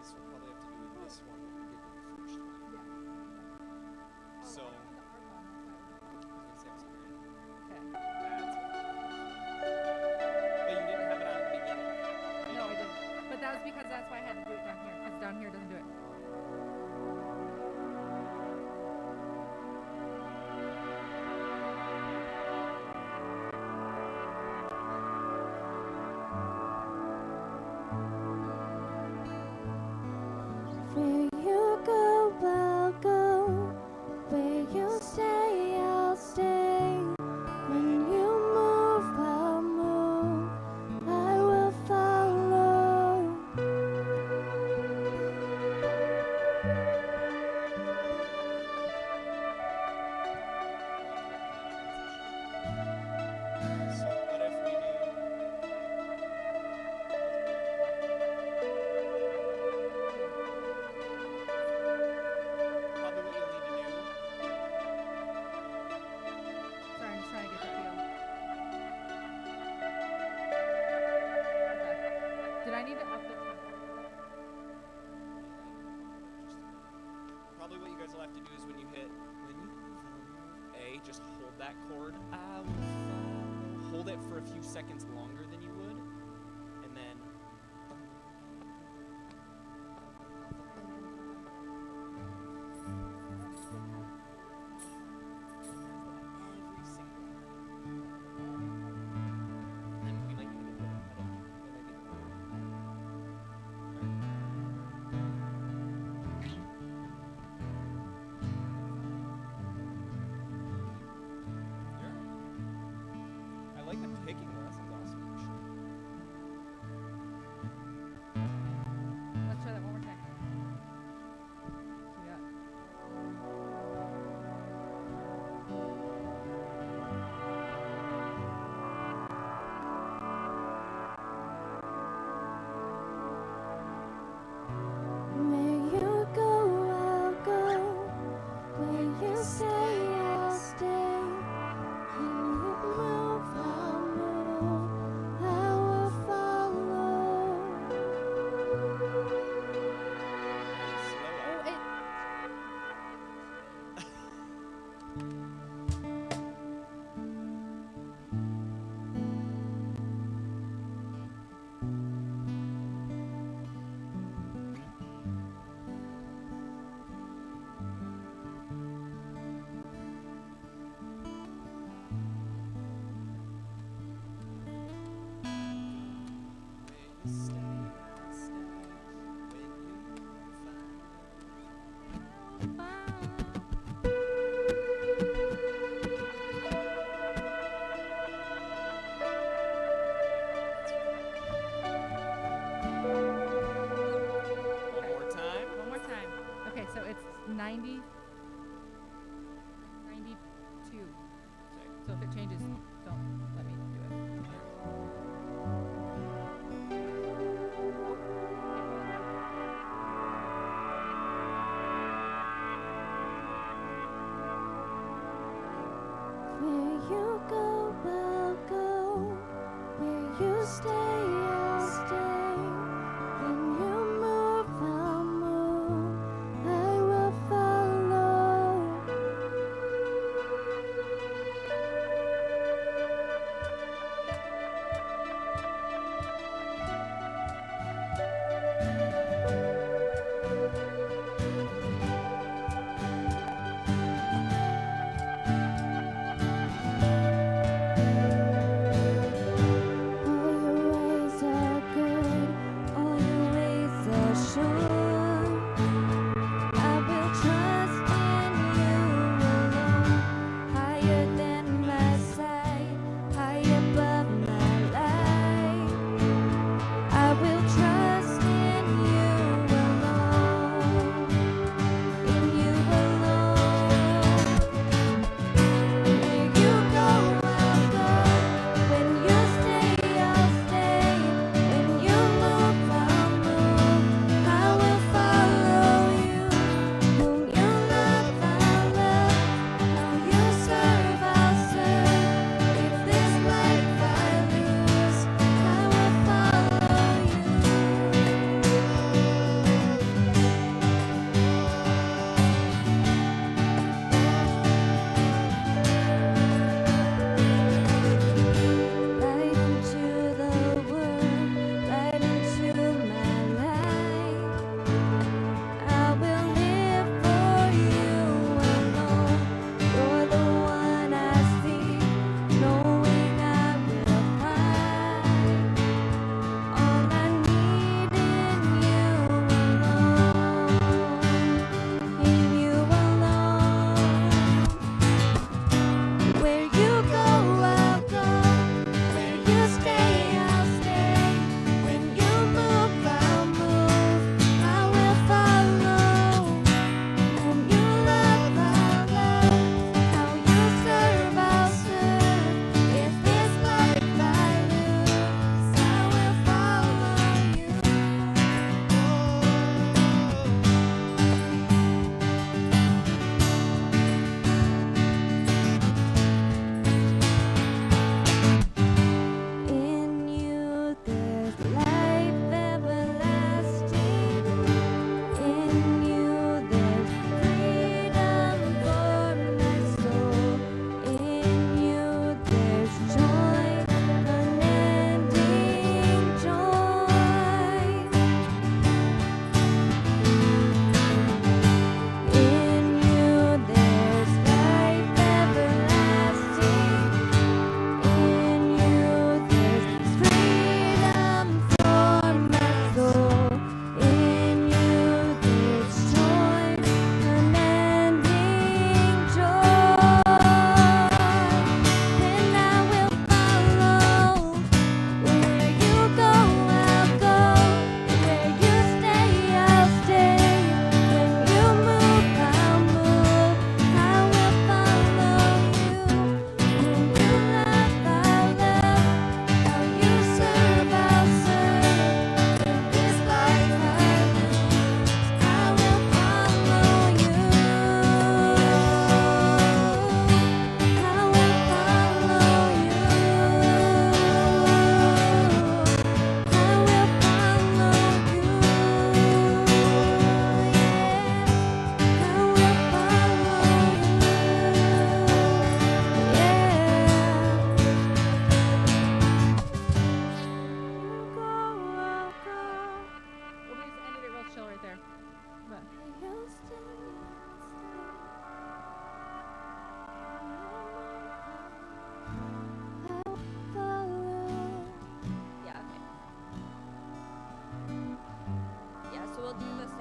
these, we'll probably have to do this one what we did with the first one. Yeah. So, I found the art bomb. That's why I was I was gonna say it was green. okay. That's what. But you didn't have it on at the beginning. No, I didn't. But that was because that's why I had to do it down here. Because down here doesn't do it. Where you go, I'll go. Where you stay, I'll stay. When you move, I'll move. I will follow. So what if we do? Probably what you'll need to do. Sorry, I'm just trying to get the feel. Okay. Did I need to up this one? Probably what you guys will have to do is when you hit A, just hold that chord. I will follow. Hold it for a few seconds longer than you would, and then every single time. And then we like you to get the pedal. We like it. I like the picking though, that sounds awesome.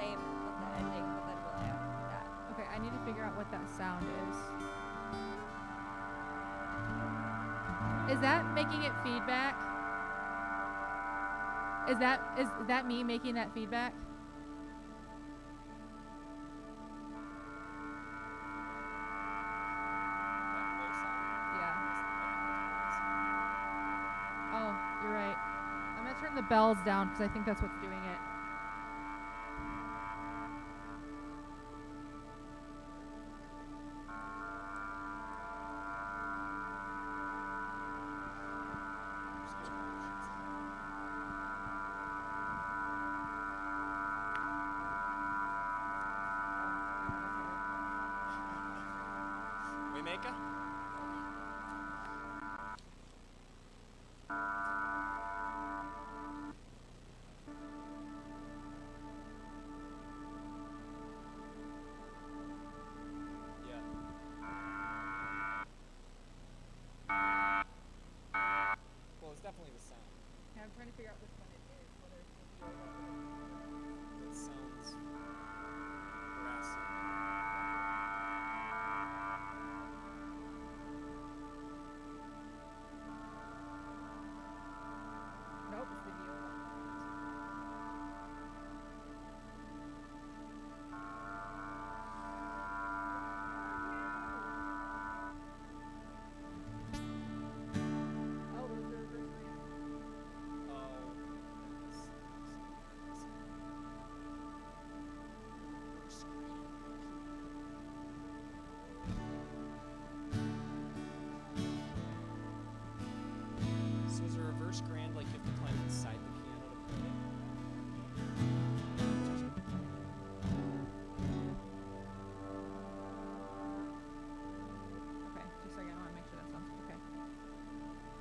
same with the ending, but then we'll add that. Okay, I need to figure out what that sound is. Is that making it feedback? Is that me making that feedback? That voice sound? Yeah. Yes, Oh, you're right. I'm gonna turn the bells down because I think that's what's doing it. Waymaker? Yeah. Well, it's definitely the sound. Okay, I'm trying to figure out which one it is. Whether it's It sounds brassy. nope, it's the viola. Oh, it was the reverse grand. Oh, goodness. So is a reverse grand like you have to climb inside the piano to play it? Okay, just a second. I want to make sure that sounds okay.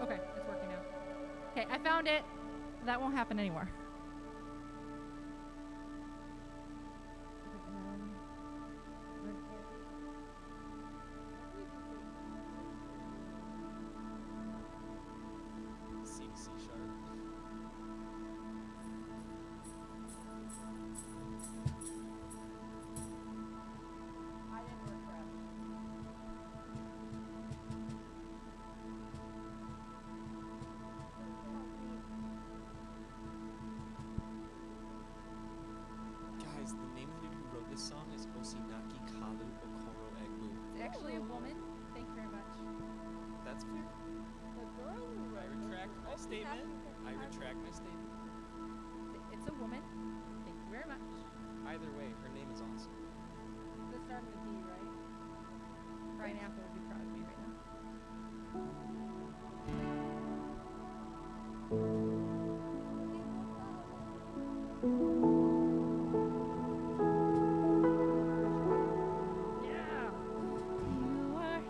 Okay, it's working now. Okay, I found it. That won't happen anymore. C to C sharp. Guys, the name of the dude who wrote this song is Osinaki Kalu Okoro Egbu. It's actually a woman. Thank you very much. That's fair. The girl who I wrote retract my this, statement. I retract my statement. It's a woman. Thank you very much. Either way, her name is awesome. This started with D, right? Brian Apple would be proud of me right now. Yeah. You are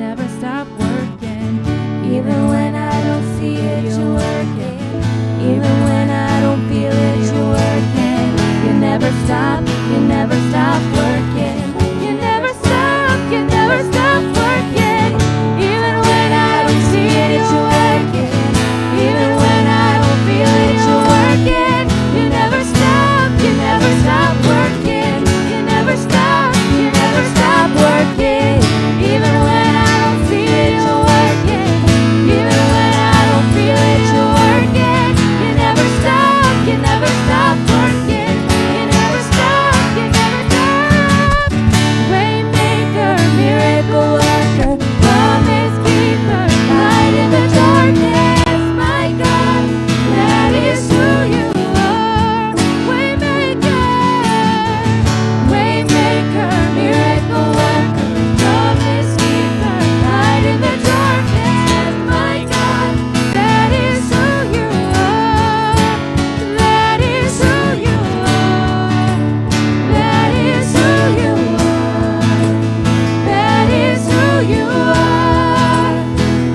never stop working. Even when I don't see it, you're working. Even when I don't feel it, you're working. You never stop working. You never stop working. Even when I don't see it, you're working. Even when I don't feel it, you're working. You never stop working. You never stop working. Even when I don't see it, you're working. Even when I don't feel it, you're working. You never stop working. You never stop. Waymaker, miracle worker, promise keeper, light in the darkness. My God, that is who you are. Waymaker, miracle worker, promise keeper, light in the darkness. My God, that is who you are. That is who you are. That is who you are. That is who you are.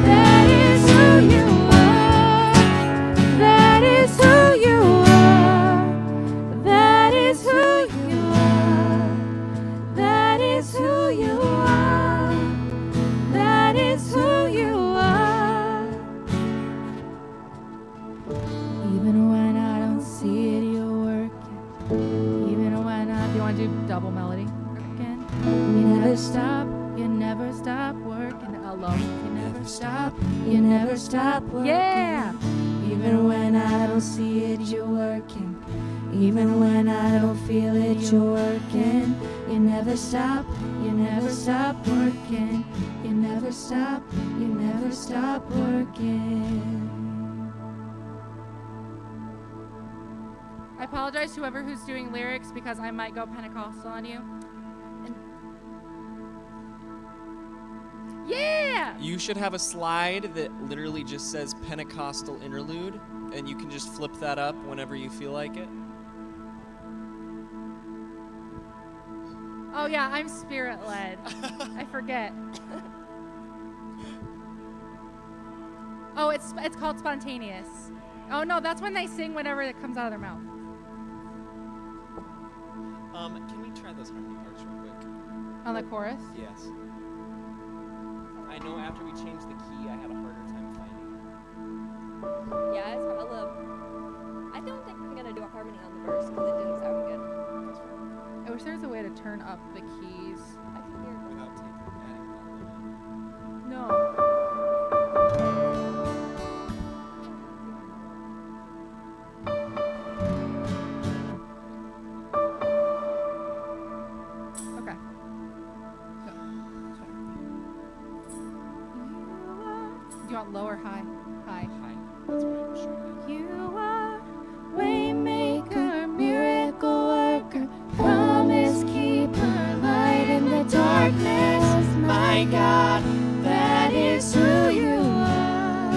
That is who you are. That is who you are. That is who you are. That is who you are. That is who you are. Even when I don't see it, you're working. Even when I... Do you want to do double melody again? You never stop working alone. You never stop working. Yeah. Even when I don't see it, you're working. Even when I don't feel it, you're working. You never stop working. You never stop working. I apologize to whoever who's doing lyrics because I might go Pentecostal on you. And yeah. You should have a slide that literally just says Pentecostal interlude, and you can just flip that up whenever you feel like it. Oh yeah, I'm spirit led. I forget. Oh, it's called spontaneous. Oh no, that's when they sing whenever it comes out of their mouth. Can we try those harmony parts real quick? On the chorus? Yes. I know after we changed the key, I had a harder time finding it. Yeah, it's hella. I don't think I'm gonna do a harmony on the verse because it didn't sound good. That's fine. I wish there was a way to turn up the keys. I can hear it. Without adding that. No. Okay. Do you want low or high? High. Hi. That's what I'm showing you. You are waymaker, miracle worker, promise keeper, light in the darkness. My God, that is who you are.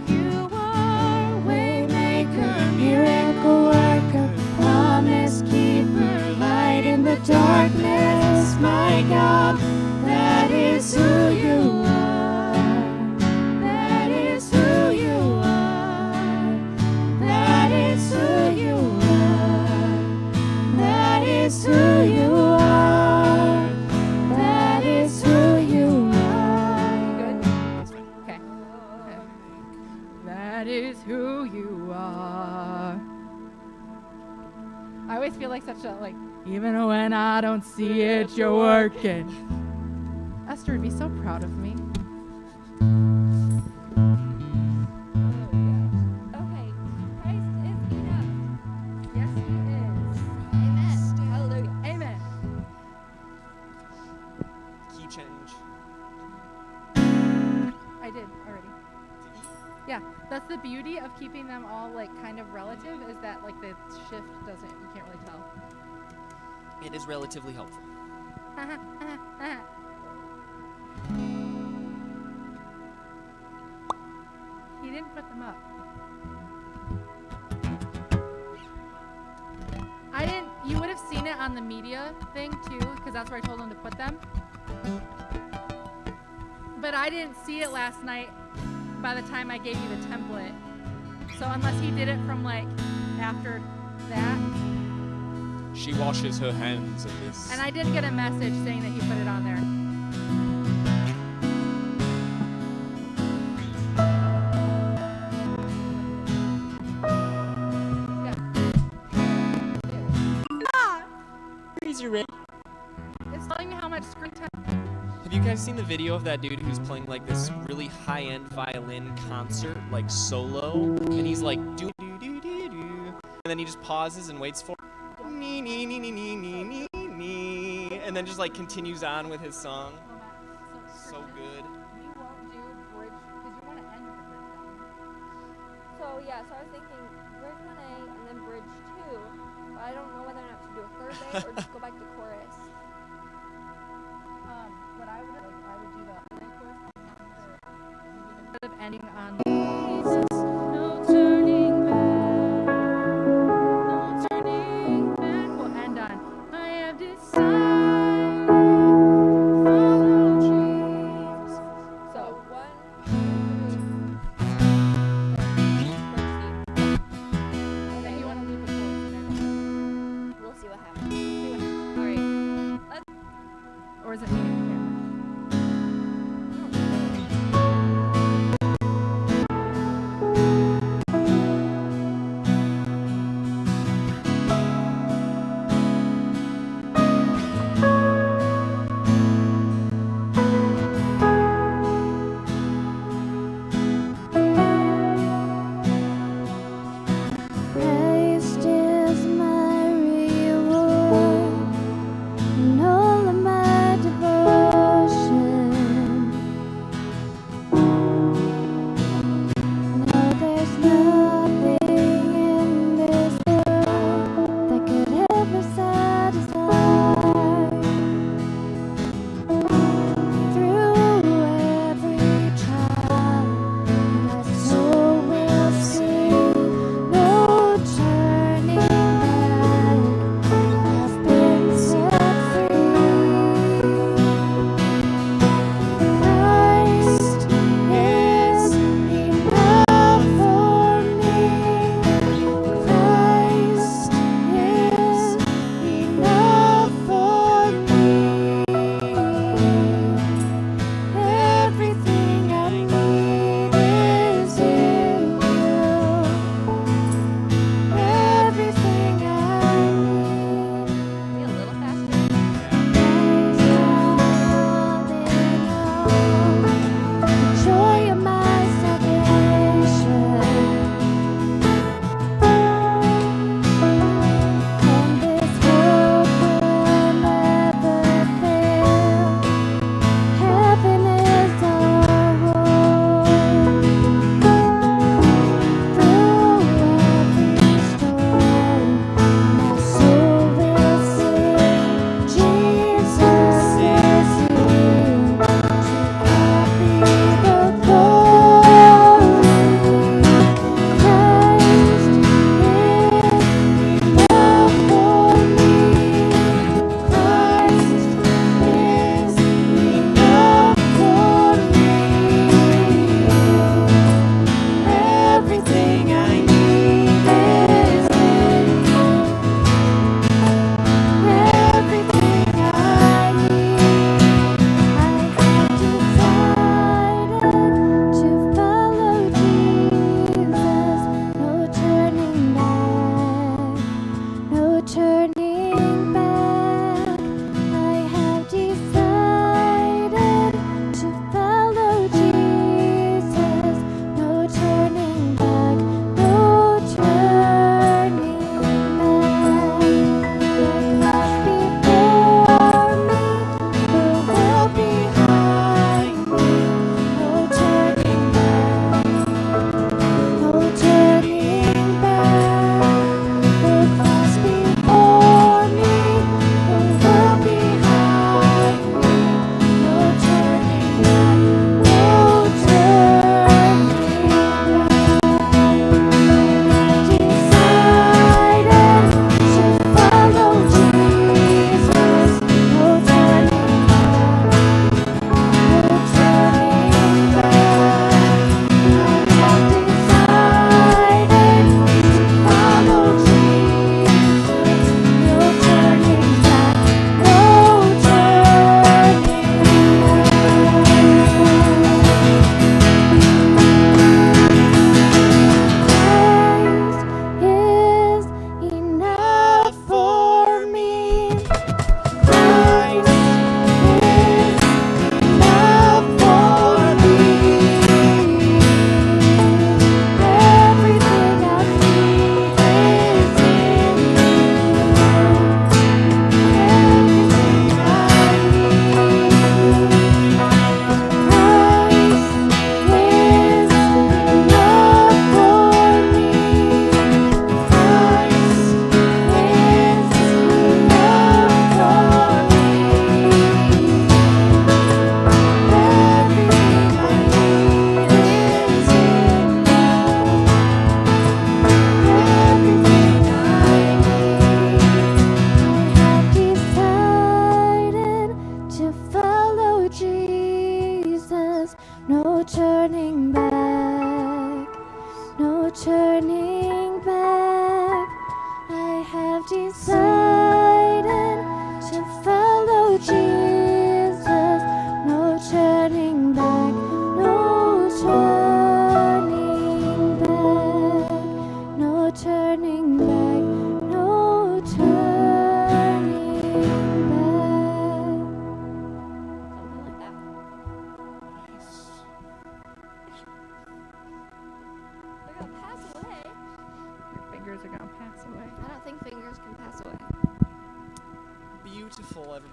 You are waymaker, miracle worker, promise keeper, light in the darkness. My God, that is who you are. That is who you are. That is who you are. That is who you are. That is who you are. Good? Okay. That is who you are. I always feel like such a even when I don't see it, you're working. Esther would be so proud of me. Okay, Christ is enough. Yes, he is. Amen. Hallelujah. Amen. Key change. I did already. Yeah, that's the beauty of keeping them all kind of relative is that the shift doesn't, you can't really tell. It is relatively helpful. He didn't put them up. I didn't, you would have seen it on the media thing too, because that's where I told him to put them. But I didn't see it last night by the time I gave you the template. So unless he did it from like after that. She washes her hands of this. And I did get a message saying that he put it on there. It's telling me how much screen time. Have you guys seen the video of that dude who's playing like this really high-end violin concert, like solo, and he's like do do do do do, and then he just pauses and waits for nee nee nee nee nee nee nee nee, and then just like continues on with his song. So good. You won't do bridge because you want to end with the bridge down. So yeah, so I was thinking bridge 1A and then bridge 2, but I don't know whether or not to do a third A or just go back to chorus. What I would do the instead of ending on No turning back. no turning back, we'll end on I have decided follow Jesus. So 1, 2, 3. And then you want to leave the chorus in there. We'll see what happens. See what happens. All right. Or is it me in the camera?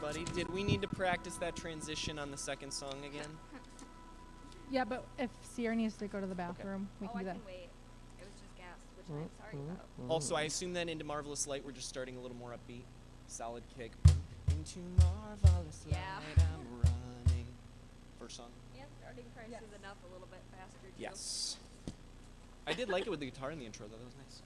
everybody. Did we need to practice that transition on the second song again? Yeah, but if Sierra needs to go to the bathroom, we Oh, can I do that. can wait. It was just gas, which I'm sorry about. Also, I assume then into Marvelous Light, we're just starting a little more upbeat. Solid kick. Into Marvelous Yeah. Light, I'm running. First song. And starting price Yes. is enough a little bit faster, too. Yes. I did like it with the guitar in the intro, though. That was nice.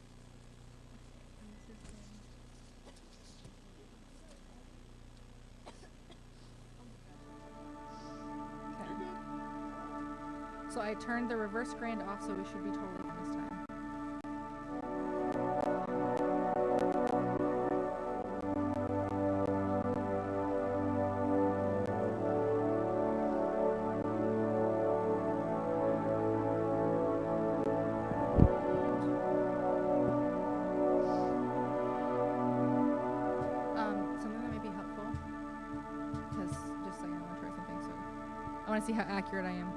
Okay. So I turned the reverse grand off, so we should be totally fine this time. Something that might be helpful, because just a second, I want to try something. So I want to see how accurate I am.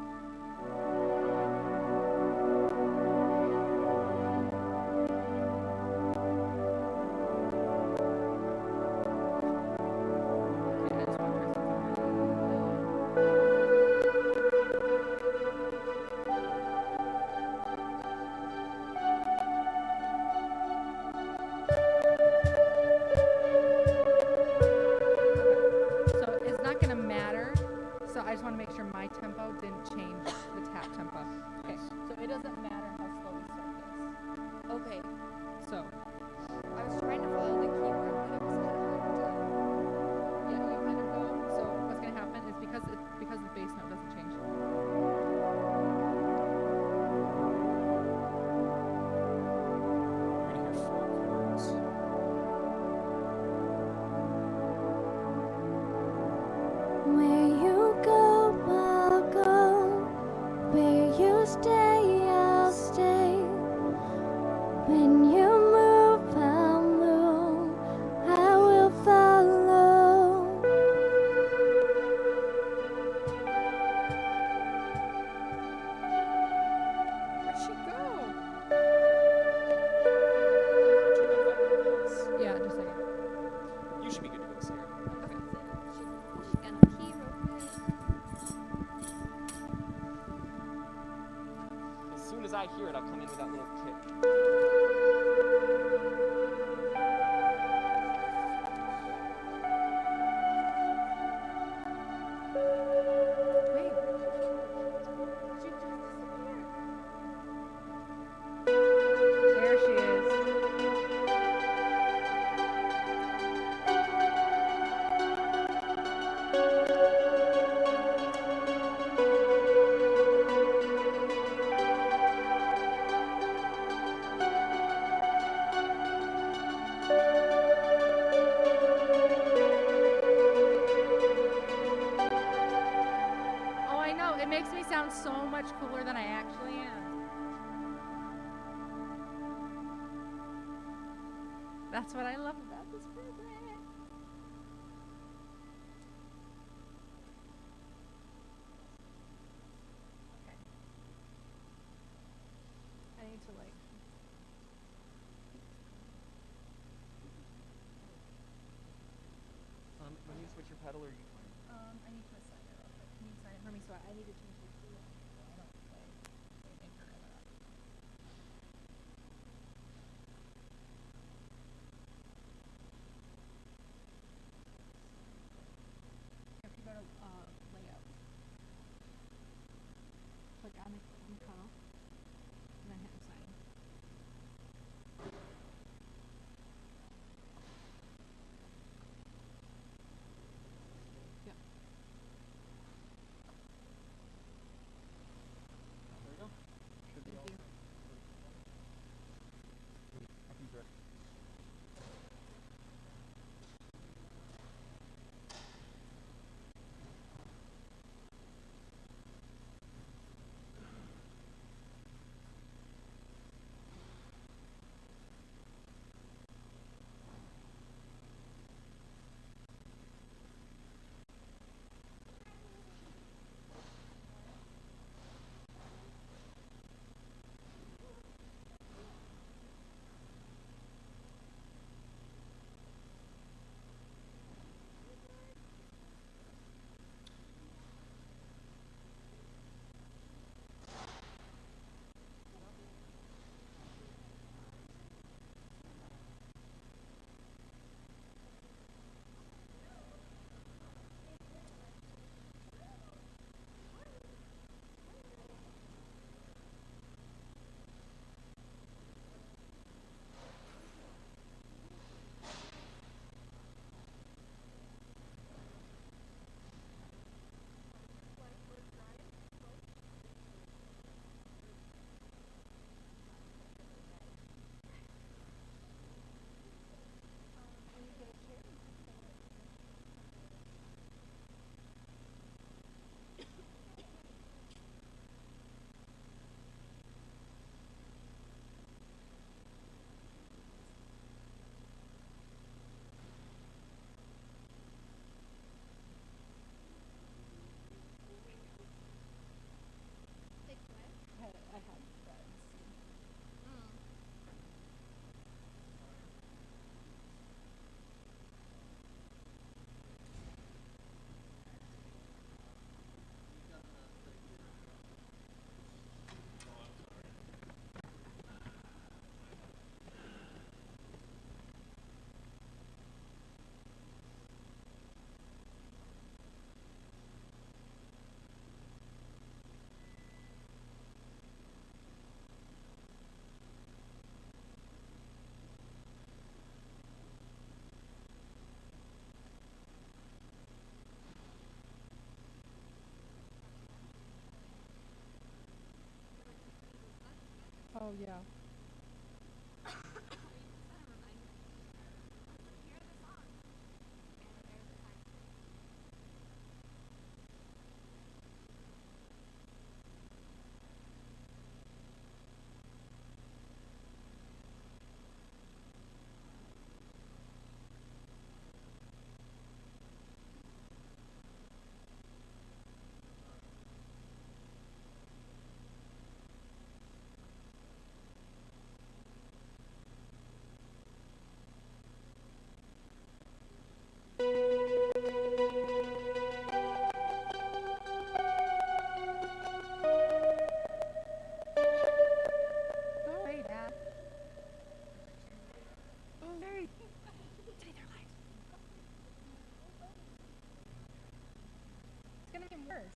Okay, I just want to try something. So it's not gonna matter. So I just want to make sure my tempo didn't change the tap tempo. Okay. So it doesn't matter how slow we start this. Okay. So I was trying to follow the keyboard, but it was kind of hard to. yeah, you kind of go. So what's gonna happen is because the bass note doesn't change. We're gonna hear 4 chords. Where you go, I'll go. Where you stay, I'll stay. When you move, I'll move. I will follow. Where'd she go? Turn up that little bass. Yeah, just a second. You should be good to go, Sierra. She's gonna key real quick. As soon as I hear it, I'll come in with that little kick. Wait. She just disappeared. There she is. Oh, I know. It makes me sound so much cooler than I actually am. That's what I love about this program. Okay. I need to like. When you switch your pedal, or you I need to assign it real quick. Can you sign it for me? So I need to change the key. So I don't play ignorant of it. If you go to layout, click on the pedal, and then hit assign. Yep. Oh yeah. Sorry, Dad. Sorry. Take their lives. It's gonna get worse.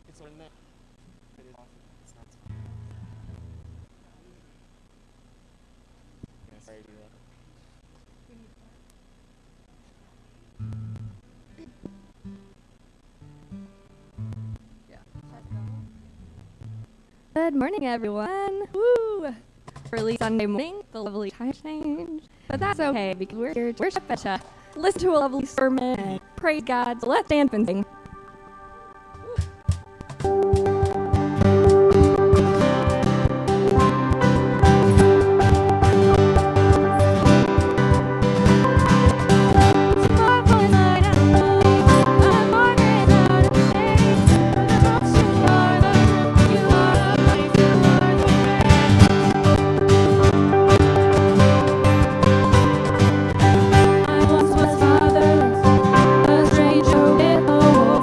It's on that. It's not. Yeah, sorry to do that. Good morning, everyone. Woo! Early Sunday morning, the lovely time change. But that's okay because we're here to worship and to listen to a lovely sermon and praise God. So let's dance and sing. I once was fatherless, a stranger with no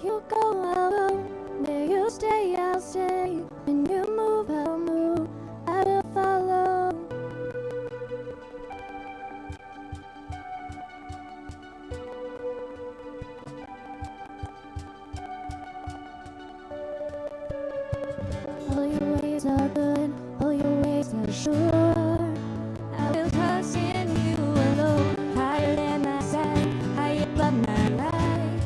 you go, I'll go. Where you stay, I'll stay. When you move, I'll move. I will follow. All your ways are good, all your ways are sure. I will trust in you alone, higher than myself, higher above my life.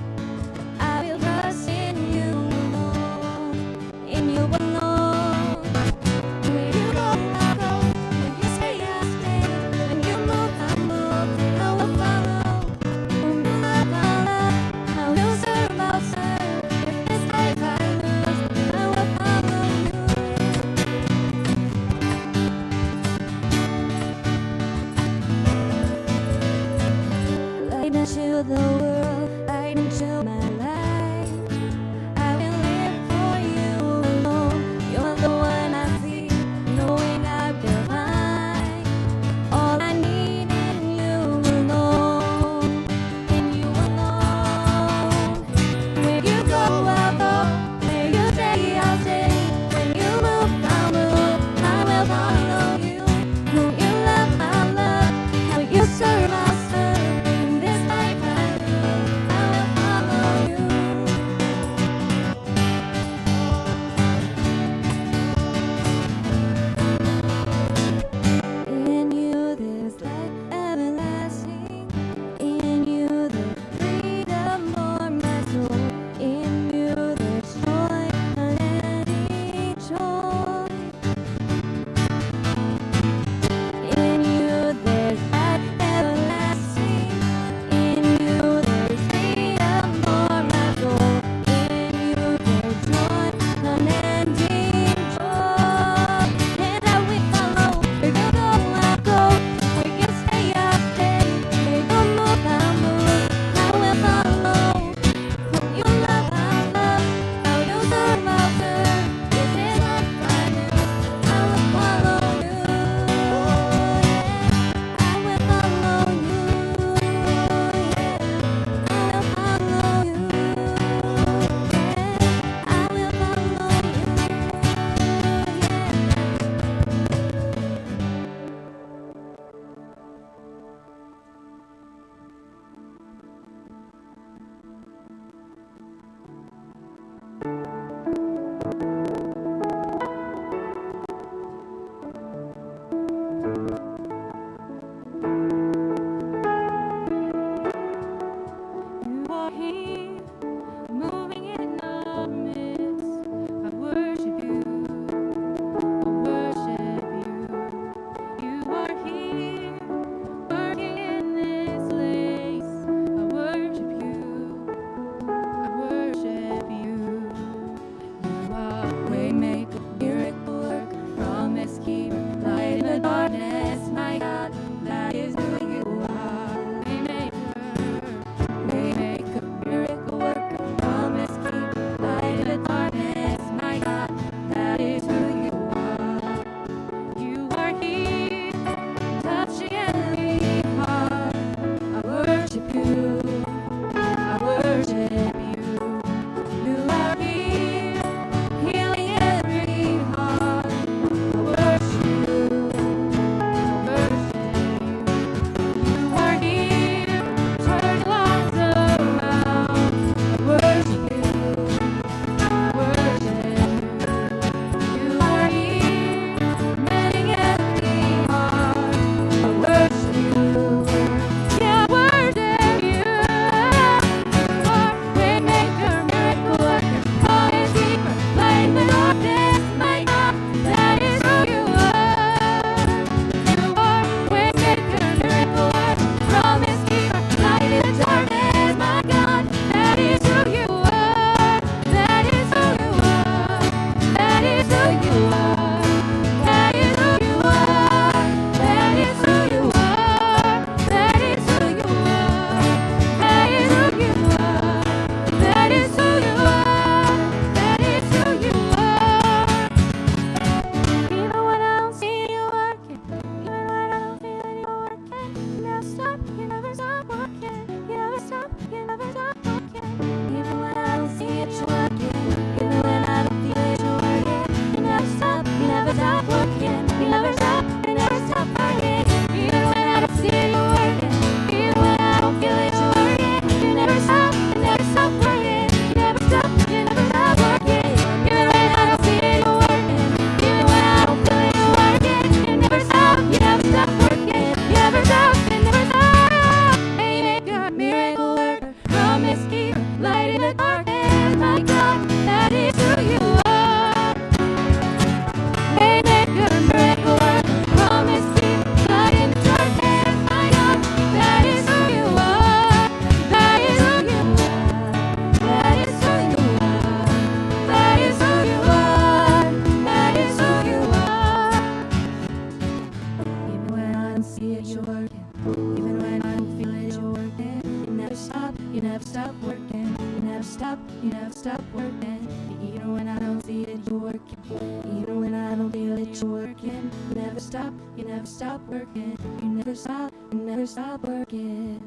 I will trust in you alone, the darkness, my God, that is who you are. Waymaker, miracle worker, promise keeper, light in the darkness, my God, that is who you are. That is who you are. That is who you are. That is who you are. That is who you are. Even when I don't see it, you're working. Even when I don't feel it, you're working. You never stop. You never stop working. You never stop. You never stop working. Even when I don't see it, you're working. Even when I don't feel it, you're working. You never stop. You never stop working. You never stop. You never stop working.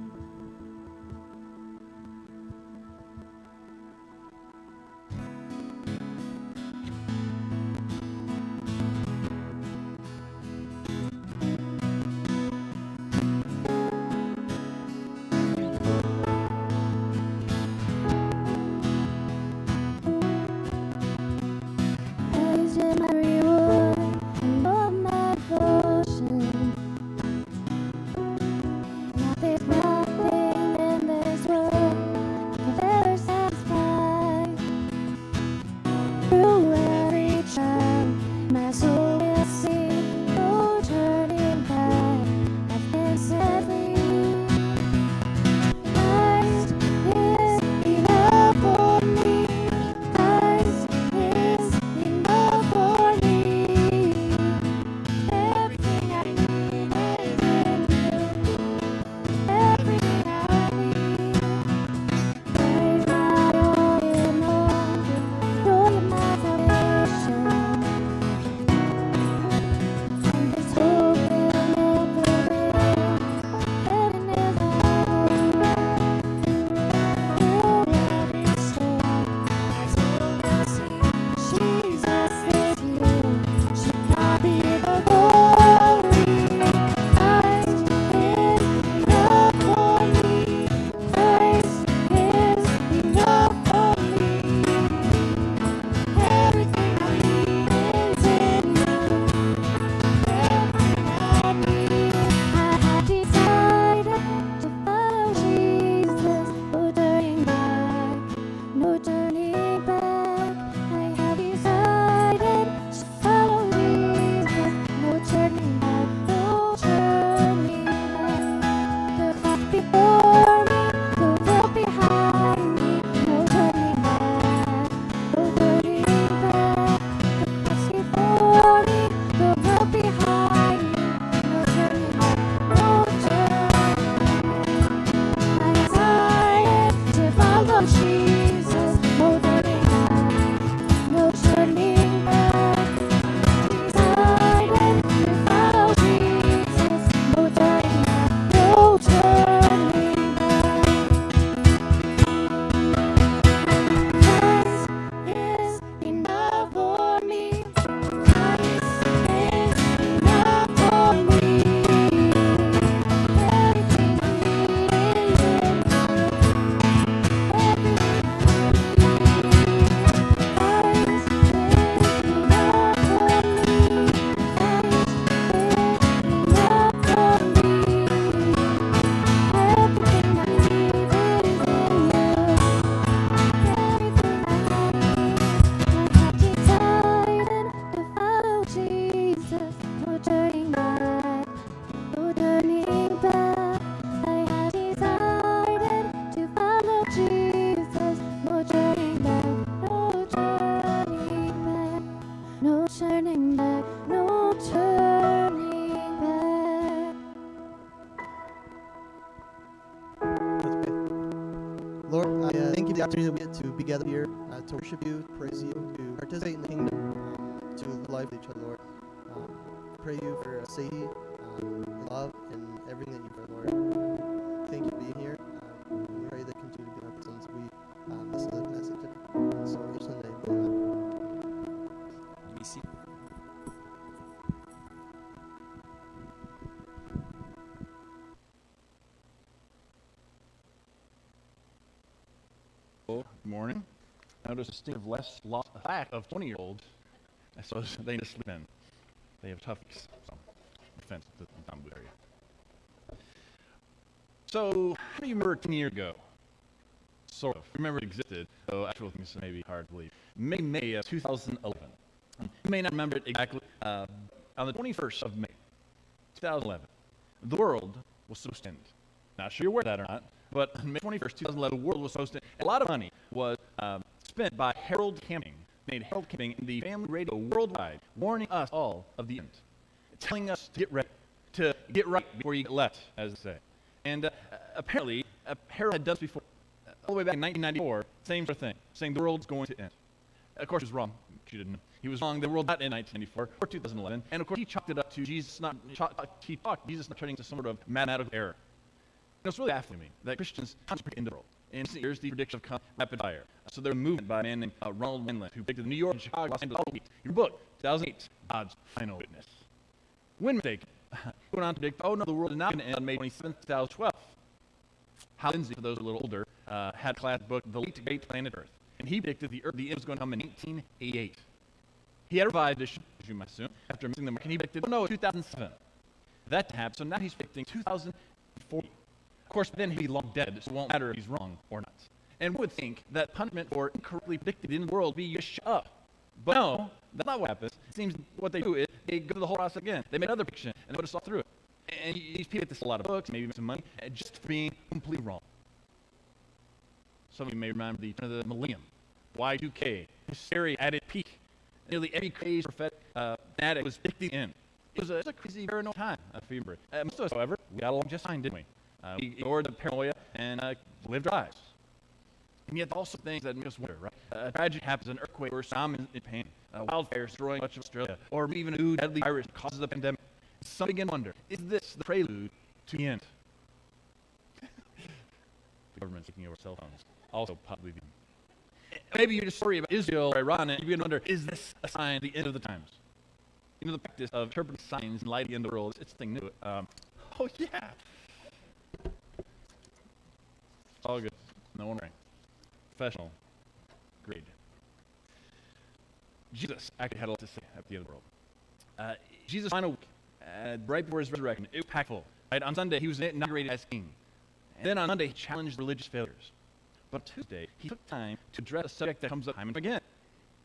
Praise is my reward and all my devotion. Now there's nothing in this world that could ever satisfy. Through every trial, my soul will sing, no turning back. I've been set free. Christ is enough for me. Christ is enough for me. Everything I need is in you. Everything I need. Praise my all in all. Joy of my salvation. And this hope will never fail. Heaven is our home. Through every storm, my soul will sing. Jesus is here. To God be the glory. Christ is enough for me. Christ is enough for me. Everything I need is in you. Everything I need. I have decided to follow Jesus. No turning back. No turning back. I have decided to follow Jesus. No turning back. No turning back. The cross before me, the world behind me. No turning back. No turning back. The cross before me, the world behind me. No turning back. No turning back. I decided to follow Jesus. No turning back. No turning back. Decided to follow Jesus. No turning back. No turning back. Christ is enough for me. Christ is enough for me. Everything I need is in you. Everything I need. Christ is enough for me. Christ is enough for me. Everything I need is in you. Everything I need. I have decided to follow Jesus. No turning back. No turning back. I have decided to follow Jesus. No turning back. No turning back. No turning back. No turning back. Let's pray. Lord, I thank you for the opportunity that we get to be gathered here to worship you, praise you, to participate in the kingdom, to live life with each other, Lord. Pray you for safety, love, and everything that you pray, Lord. Thank you for being here. We pray that continue to be in our presence. We listen to the message. And so, in Jesus' name, amen. Be seated. Good morning. Notice a sting of less lack of 20-year-olds, so they need to sleep in. They have toughies. So, defense of the Dumbo area. So, how do you remember 10 years ago? sort of. Remember it existed, though actual things may be hard to believe. May of 2011. You may not remember it exactly. On the 21st of May, 2011, the world was supposed to end. Not sure you're aware of that or not, but on May 21st, 2011, the world was supposed to end. A lot of money was spent by Harold Camping, made Harold Camping in the family radio worldwide, warning us all of the end, telling us to get ready, to get right before you get left, as they say. And apparently, Harold had done this before, all the way back in 1994, same sort of thing, saying the world's going to end. Of course, he was wrong. You didn't know. He was wrong. The world not in 1994 or 2011, and of course, he chalked it up to Jesus not turning into some sort of mathematical error. And it's really baffling me that Christians constantly in the world. In recent years, the predictions have come rapid fire. So there's a movement by a man named Ronald Wendland, who predicted New York, Chicago, Los Angeles, all week. Your book, 2008, God's Final Witness. When mistaken, he went on to predict, oh no, the world is not going to end on May 27, 2012. Hal Lindsey, for those who are a little older, had a class book, The Late Great Planet Earth. And he predicted the end was going to come in 1988. He had revived this, as you might assume, after missing the mark, and he predicted, oh no, 2007. That happened, so now he's predicting 2040. Of course, then he'd be long dead, so it won't matter if he's wrong or not. And one would think that punishment for incorrectly predicted in the world would be you shut up. But no, that's not what happens. It seems what they do is they go through the whole process again. They make another prediction and they put us all through it. And these people get this a lot of books, maybe make some money, just for being completely wrong. Some of you may remember the turn of the millennium, Y2K, hysteria at its peak. Nearly every crazy prophetic fanatic was predicting the end. It was a crazy paranoid time, if you remember. Most of us, however, we got along just fine, didn't we? We ignored the paranoia and lived our lives. And yet, also things that make us wonder, right? A tragedy happens, an earthquake, or some in pain, wildfires destroying much of Australia, or even a new deadly virus that causes a pandemic. Some begin to wonder, is this the prelude to the end? The government's taking over cell phones. Also, probably. Maybe you're just worried about Israel or Iran, and you begin to wonder, is this a sign of the end of the times? You know, the practice of interpreting signs in light of the end of the world, it's a thing new. Oh, yeah. All good. No one worrying. Professional. Grade. Jesus actually had a lot to say at the end of the world. Jesus' final week, right before his resurrection, it was impactful. Right? On Sunday, he was inaugurated as king. And then on Monday, he challenged religious failures. But Tuesday, he took time to address a subject that comes up time and again.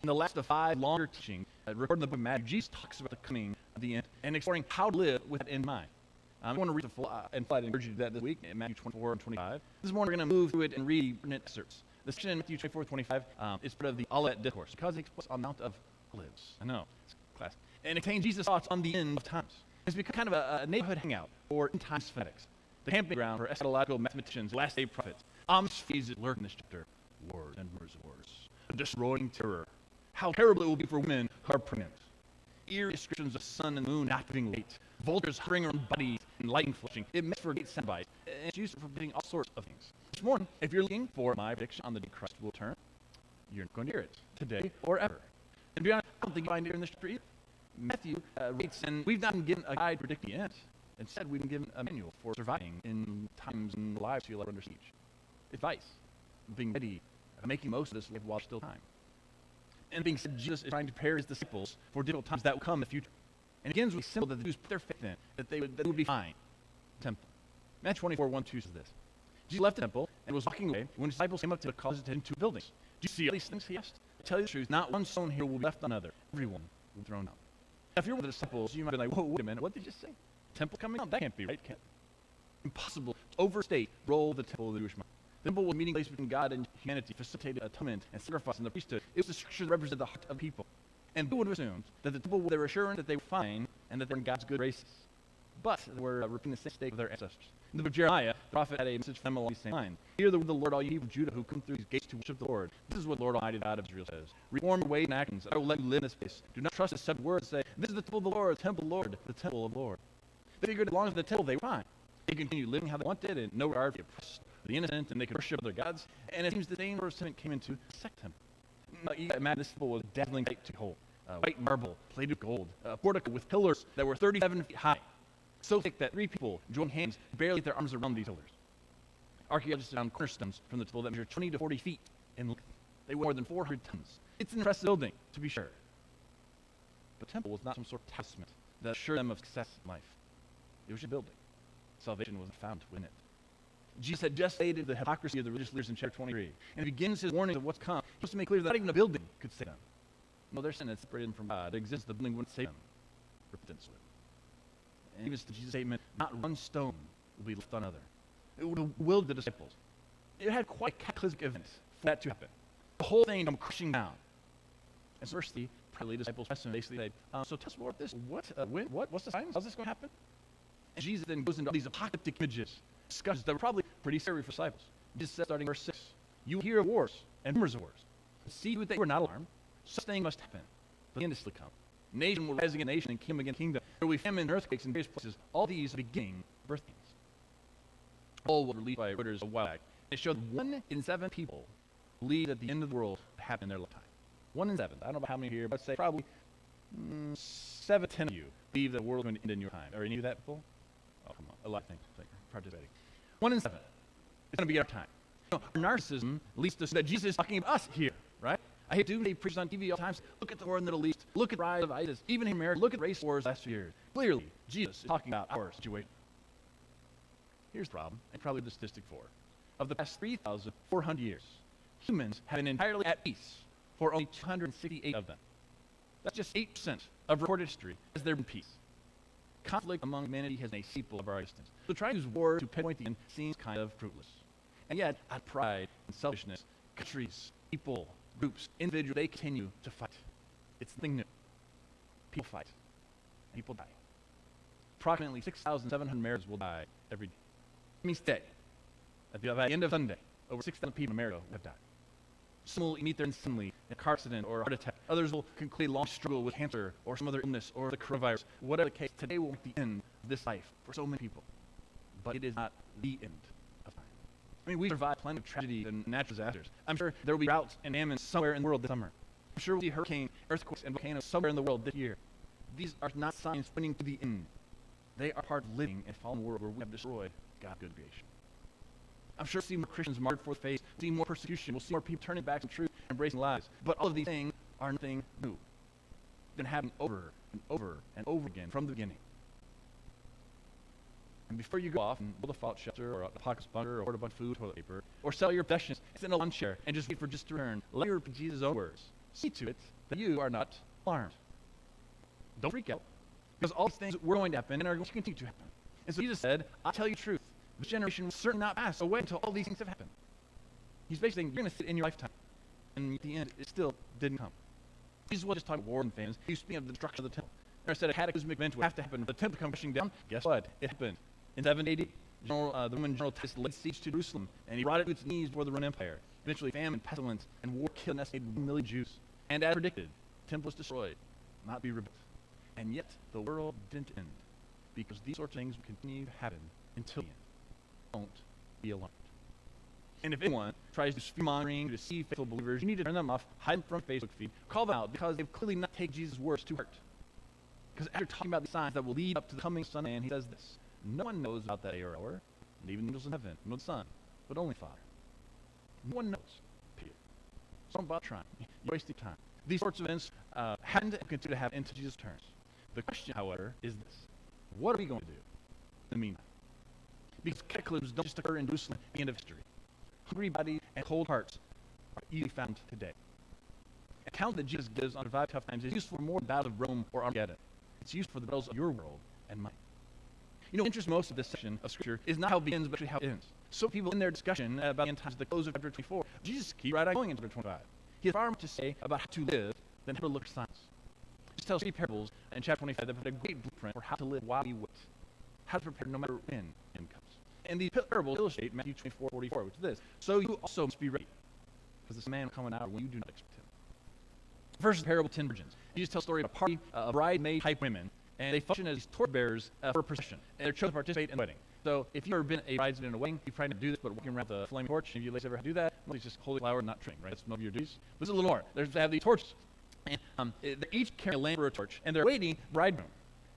In the last of 5 longer teachings recorded in the book of Matthew, Jesus talks about the coming of the end and exploring how to live with that in mind. I want to read the full, and I'd encourage you to do that this week in Matthew 24 and 25. This morning, we're going to move through it and read excerpts. The section in Matthew 24 and 25 is part of the Olivet Discourse because it takes place on Mount of Olives. I know, it's classic. And it contains Jesus' thoughts on the end of times. It's become kind of a neighborhood hangout for end-times fanatics, the camping ground for eschatological mathematicians, last-day prophets. Phrases lurk in this chapter. Wars and rumors of wars. A destroying terror. How terrible it will be for women who are pregnant. Eerie descriptions of sun and moon not giving light. Vultures hovering around bodies and lightning flashing. It makes for a great soundbite. And it's used for predicting all sorts of things. This morning, if you're looking for my prediction on the day Christ will return, you're not going to hear it today or ever. And to be honest, I don't think you find it in this chapter either. Matthew writes, and we've not been given a guide to predict the end. Instead, we've been given a manual for surviving in times and lives you are under siege. Advice, being ready, making most of this life while still time. And being said, Jesus is trying to prepare his disciples for difficult times that will come in the future. And it begins with simple that the Jews put their faith in, that they would be fine. Temple. Matthew 24, 1, 2 says this. Jesus left the temple and was walking away when his disciples came up to call his attention to buildings. Do you see all these things? He asked. I tell you the truth, not one stone here will be left on another. Everyone will be thrown out. Now, if you're one of the disciples, you might be like, whoa, wait a minute, what did you just say? Temple coming down? That can't be right. Impossible to overstate the role of the temple of the Jewish mind. The temple was a meeting place between God and humanity, facilitated atonement and sacrifice in the priesthood. It was the structure that represented the heart of people. And people would have assumed that the temple, they were assured that they were fine and that they were in God's good graces. But they were repeating the same mistake of their ancestors. In the book of Jeremiah, the prophet had a message for them along the same line. Hear the word of the Lord, all you people of Judah who come through these gates to worship the Lord. This is what the Lord Almighty God of Israel says. Reform your ways and actions. I will let you live in this place. Do not trust the said words and say, this is the temple of the Lord, the temple of the Lord, the temple of the Lord. They figured as long as the temple, they were fine. They continued living how they wanted and no regard for the oppressed, the innocent, and they could worship other gods. And it seems the same sort of sentiment came into the second temple. You can imagine this temple was dazzling sight to behold. White marble, plated with gold, a portico with pillars that were 37 feet high. So thick that 3 people joined hands barely get their arms around these pillars. Archaeologists found cornerstones from the temple that measured 20 to 40 feet in length. They weighed more than 400 tons. It's an impressive building, to be sure. But the temple was not some sort of testament that assured them of success in life. It was a building. Salvation wasn't found within it. Jesus had just stated the hypocrisy of the religious leaders in chapter 23. And he begins his warning of what's come. He wants to make clear that not even a building could save them. No, their sin had separated them from God. It exists, the building wouldn't save them. Repentance would. And even to Jesus' statement, not one stone will be left on another. It would have willed the disciples. It had quite a cataclysmic event for that to happen. The whole thing come crushing down. And so, firstly, probably disciples asked him, basically, so tell us more about this. What's the sign? How's this going to happen? And Jesus then goes into all these apocalyptic images, discussions that were probably pretty scary for disciples. Jesus says, starting verse 6, you will hear of wars and rumors of wars. See to it that you are not alarmed. Such things must happen, but the end is still come. Nation will rise against nation and kingdom against kingdom. There will be famine and earthquakes in various places. All these are beginning birth pains. All were released by Reuters a while back. It showed 1 in 7 people believe that the end of the world will happen in their lifetime. 1 in 7. I don't know about how many here, but I'd say probably 7, 10 of you believe that the world is going to end in your time. Are any of that people? Oh, come on. A lot of things participating. 1 in 7. It's going to be our time. You know, our narcissism leads to that Jesus is talking about us here, right? I hate doomsday preachers on TV all the time. Look at the war in the Middle East. Look at the rise of ISIS. Even in America, look at race wars last few years. Clearly, Jesus is talking about our situation. Here's the problem, and probably the statistic for it. Of the past 3,400 years, humans have been entirely at peace for only 268 of them. That's just 8% of recorded history has there been peace. Conflict among humanity has been a staple of our existence. So trying to use war to pinpoint the end seems kind of fruitless. And yet, out of pride and selfishness, countries, people, groups, individuals, they continue to fight. It's nothing new. People fight. People die. Approximately 6,700 Americans will die every day. It means today, at the end of Sunday, over 6,000 people in America have died. Some will meet their end suddenly in a car accident or a heart attack. Others will conclude a long struggle with cancer or some other illness or the coronavirus. Whatever the case, today will mark the end of this life for so many people. But it is not the end of time. I mean, we survived plenty of tragedy and natural disasters. I'm sure there will be droughts and famines somewhere in the world this summer. I'm sure we'll see hurricanes, earthquakes, and volcanoes somewhere in the world this year. These are not signs pointing to the end. They are part of living in a fallen world where we have destroyed God's good creation. I'm sure we'll see more Christians martyred for the faith, see more persecution, we'll see more people turning back to truth and embracing lies. But all of these things are nothing new. They've been happening over and over and over again from the beginning. And before you go off and build a fallout shelter or a pocket bunker or order a bunch of food, toilet paper, or sell your possessions, sit in a lawn chair and just wait for just to return, let me repeat Jesus' own words. See to it that you are not alarmed. Don't freak out, because all these things were going to happen and are going to continue to happen. And so Jesus said, I'll tell you the truth. This generation will certainly not pass away until all these things have happened. He's basically saying, you're going to sit in your lifetime. And at the end, it still didn't come. Jesus wasn't just talking about war and famines. He was speaking of the destruction of the temple. There said a cataclysmic event would have to happen for the temple to come crashing down. Guess what? It happened. In 7 AD, the Roman general Titus laid siege to Jerusalem, and he brought it to its knees before the Roman Empire. Eventually, famine, pestilence, and war killed an estimated 1 million Jews. And as predicted, the temple was destroyed, not be rebuilt. And yet, the world didn't end, because these sorts of things will continue to happen until the end. Don't be alarmed. And if anyone tries to fear-mongering, to deceive faithful believers, you need to turn them off, hide them from Facebook feed, call them out, because they've clearly not taken Jesus' words to heart. Because after talking about the signs that will lead up to the coming Son of Man, he says this: no one knows about that day or hour, and even the angels in heaven, nor the Son, but only Father. No one knows. Period. So don't bother trying. You're wasting time. These sorts of events hadn't and continue to happen until Jesus returns. The question, however, is this: what are we going to do in the meantime? Because cataclysms don't just occur in Jerusalem at the end of history. Hungry bodies and cold hearts are easily found today. The account that Jesus gives on survived tough times is useful for more than the battles of Rome or Armageddon. It's useful for the battles of your world and mine. You know, what interests most of this section of Scripture is not how it begins, but actually how it ends. So people in their discussion about the end times at the close of chapter 24, Jesus keeps right on going into chapter 25. He has far more to say about how to live than how to look for signs. He tells 3 parables in chapter 25 that provide a great blueprint for how to live while we wait, how to prepare no matter when end comes. And these parables illustrate Matthew 24:44, which is this: so you also must be ready, because this man will come an hour when you do not expect him. First is the parable of 10 virgins. Jesus tells a story of a party of bridesmaid type women, and they function as torchbearers for a procession, and they're chosen to participate in the wedding. So if you've ever been a bridesmaid in a wedding, you've probably not do this, but walking around with a flaming torch. If you ladies ever do that, well, it's just holding flower and not trimming, right? That's one of your duties. This is a little more. They have these torches, and they're each carrying a lamp or a torch, and they're waiting for the bridegroom,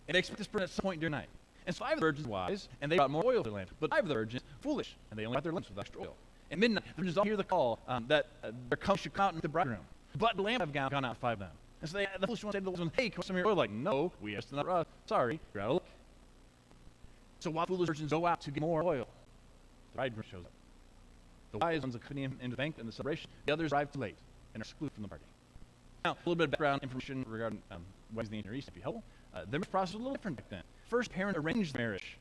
and they expect this person at some point during the night. And so 5 of the virgins were wise, and they brought more oil to their lamps. But 5 of the virgins foolish, and they only got their lamps with extra oil. At midnight, the virgins all hear the call that their comes should come out into the bridegroom. But the lamps have gone out 5 of them. And so the foolish ones say to the wise ones, hey, come some of your oil. Like, no, we asked not us. Sorry, you're out of luck. So while the foolish virgins go out to get more oil, bridegroom shows up. The wise ones accompany him into the banquet and the celebration. The others arrive too late and are excluded from the party. Now, a little bit of background information regarding weddings in the ancient Near East, if you helpful. The marriage process was a little different back then. First, parents arranged marriage.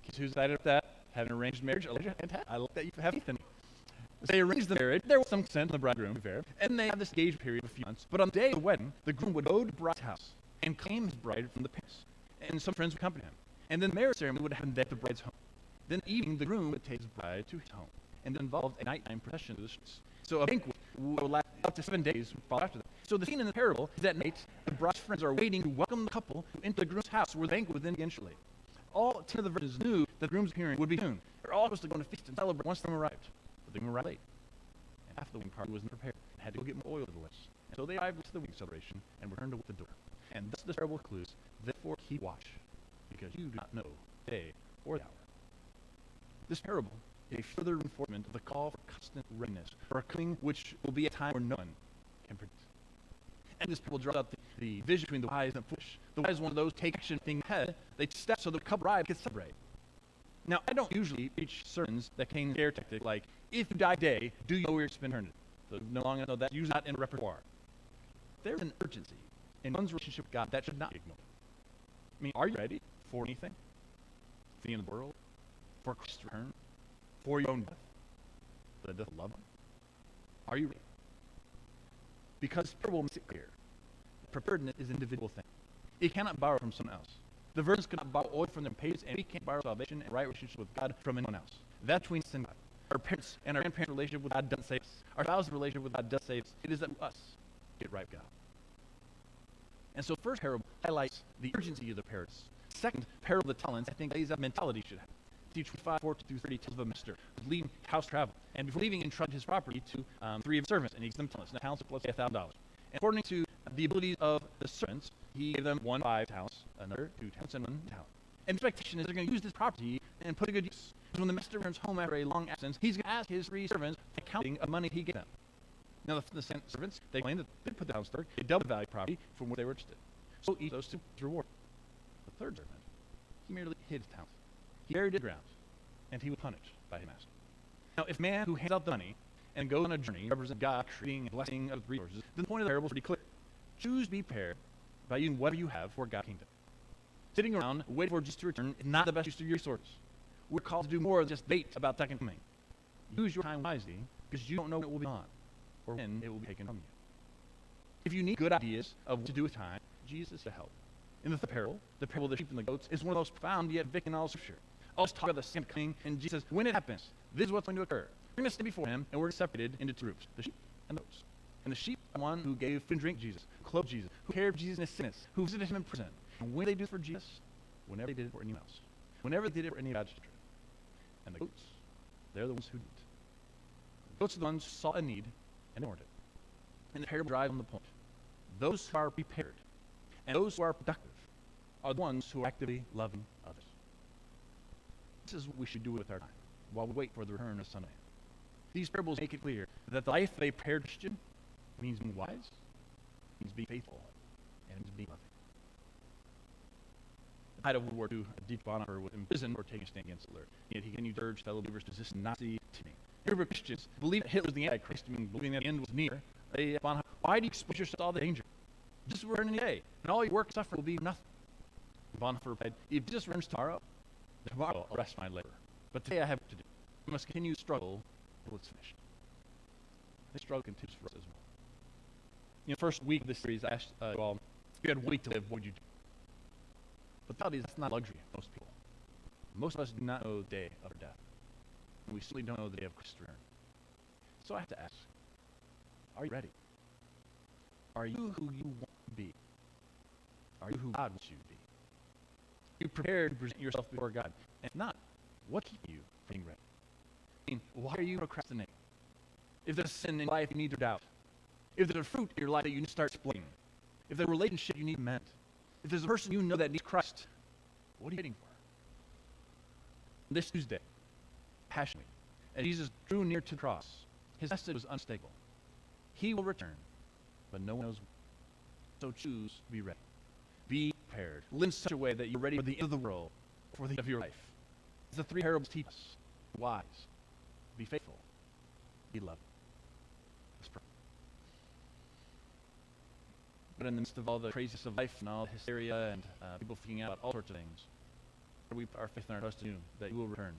Kids who's excited about that? Have an arranged marriage? Elijah, fantastic. I like that you have faith in me. They arranged the marriage. There was some consent from the bridegroom, to be fair. And they had this engagement period of a few months. But on the day of the wedding, the groom would go to the bride's house and claim his bride from the parents. And some friends would accompany him. And then the marriage ceremony would happen at the bride's home. Then in the evening, the groom would take his bride to his home. And it involved a nighttime procession to the streets. So a banquet would last up to 7 days followed after that. So the scene in the parable is that night, the bride's friends are waiting to welcome the couple into the groom's house where the banquet would then begin shortly. All 10 of the virgins knew that the groom's appearing would be soon. They're all supposed to go on a feast and celebrate once the groom arrived. But the groom arrived late. And half the wedding party wasn't prepared and had to go get more oil to the lips. And so they arrived to the wedding celebration and returned to the door. And thus the parable concludes, therefore keep watch, because you do not know the day or the hour. This parable is a further reinforcement of the call for constant readiness for a coming which will be a time where no one can predict. And this parable draws out the vision between the wise and the foolish. The wise ones, those take action, think ahead. They step so the couple bride can celebrate. Now, I don't usually preach sermons that contain scare tactic like, if you die today, do you know where you're spend eternity? So no longer know that, usually not in a repertoire. There's an urgency in one's relationship with God that should not be ignored. I mean, are you ready for anything? For the end of the world? For Christ's return? For your own death? For the death of loved one? Are you ready? Because parable makes it clear. Preparedness is an individual thing. It cannot borrow from someone else. The virgins cannot borrow oil from their parents, and we can't borrow salvation and right relationship with God from anyone else. That's between us and God. Our parents and our grandparents' relationship with God doesn't save us. Our spouse's relationship with God does save us. It is up to us to get right with God. And so first parable highlights the urgency of the parents. Second, parable of the talents, I think lays out mentality should have. Matthew 25:4-30 tells of a master who's leaving house travel. And before leaving, entrusted his property to 3 of his servants, and he gives them talents. Now, talents of, let's say, $1,000. And according to the abilities of the servants, he gave them 1 5 talents, another 2 talents, and 1 talent. And the expectation is they're going to use this property and put a good use. So when the master returns home after a long absence, he's going to ask his 3 servants the accounting of money he gave them. Now, the servants, they claim that they put the talents to work, they doubled the value of property from what they were interested. So each of those 2 was rewarded. The third servant, he merely hid his talent. He buried it in the ground, and he was punished by his master. Now, if man who hands out the money and goes on a journey represents God creating and blessing of the resources, then the point of the parable is pretty clear. Choose to be prepared by using whatever you have for God's kingdom. Sitting around waiting for Jesus to return is not the best use of your resources. We're called to do more than just debate about second coming. Use your time wisely, because you don't know when it will be gone or when it will be taken from you. If you need good ideas of what to do with time, Jesus is to help. In the third parable, the parable of the sheep and the goats, is one of the most profound yet vivid in all Scripture. All this talk about the second coming, and Jesus says, when it happens, this is what's going to occur. We're going to stand before him, and we're separated into 2 groups, the sheep and the goats. And the sheep are one who gave food and drink to Jesus, who clothed Jesus, who cared for Jesus in his sickness, who visited him in prison. And when they do it for Jesus, whenever they did it for anyone else, whenever they did it for any God's children. And the goats, they're the ones who didn't. The goats are the ones who saw a need and ignored it. And the parable drives on the point. Those who are prepared and those who are productive are the ones who are actively loving others. This is what we should do with our time while we wait for the return of Sunday. These parables make it clear that the life of a prepared Christian means being wise, means being faithful, and means being loving. At the height of World War II, Dietrich Bonhoeffer was imprisoned for taking a stand against Hitler. Yet he continued to urge fellow believers to resist Nazi tyranny. Here Christians believe that Hitler was the Antichrist, believing that the end was near. Bonhoeffer, why do you expose yourself to all the danger? Just return any day, and all your work and suffering will be nothing. Bonhoeffer replied, if Jesus returns tomorrow I'll rest my labor. But today I have to do. I must continue to struggle until it's finished. This struggle continues for us as well. You know, first week of this series, I asked you all, if you had 1 week to live, what would you do? But the reality is that's not a luxury for most people. Most of us do not know the day of our death. And we certainly don't know the day of Christ's return. So I have to ask, are you ready? Are you who you want to be? Are you who God wants you to be? Are you prepared to present yourself before God? And if not, what keeps you from being ready? I mean, why are you procrastinating? If there's a sin in life you need to doubt, if there's a fruit in your life that you need to start explaining, if there's a relationship you need to mend, if there's a person you know that needs Christ, what are you waiting for? This Tuesday, Passion Week, as Jesus drew near to the cross, his message was unstable. He will return, but no one knows when. So choose to be ready. Be prepared. Live in such a way that you're ready for the end of the world, for the end of your life. As the 3 parables teach us, wise, be faithful, be loving. Let's pray. But in the midst of all the craziness of life and all the hysteria and people freaking out about all sorts of things, we put our faith and our trust in you, that you will return.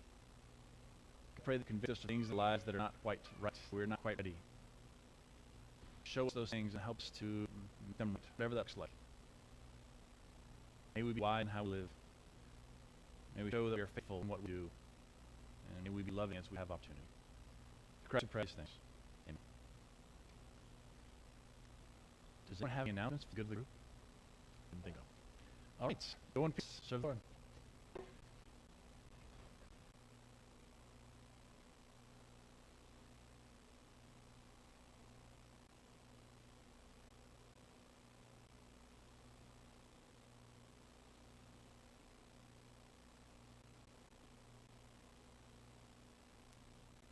I pray that you convict us of things in our lives that are not quite right. We're not quite ready. Show us those things and help us to make them right, whatever that looks like. May we be wise in how we live. May we show that we are faithful in what we do. And may we be loving as we have opportunity. In Christ we pray these things. Amen. Does anyone have any announcements for the good of the group? Didn't think of. All right. Go in peace. Serve the Lord.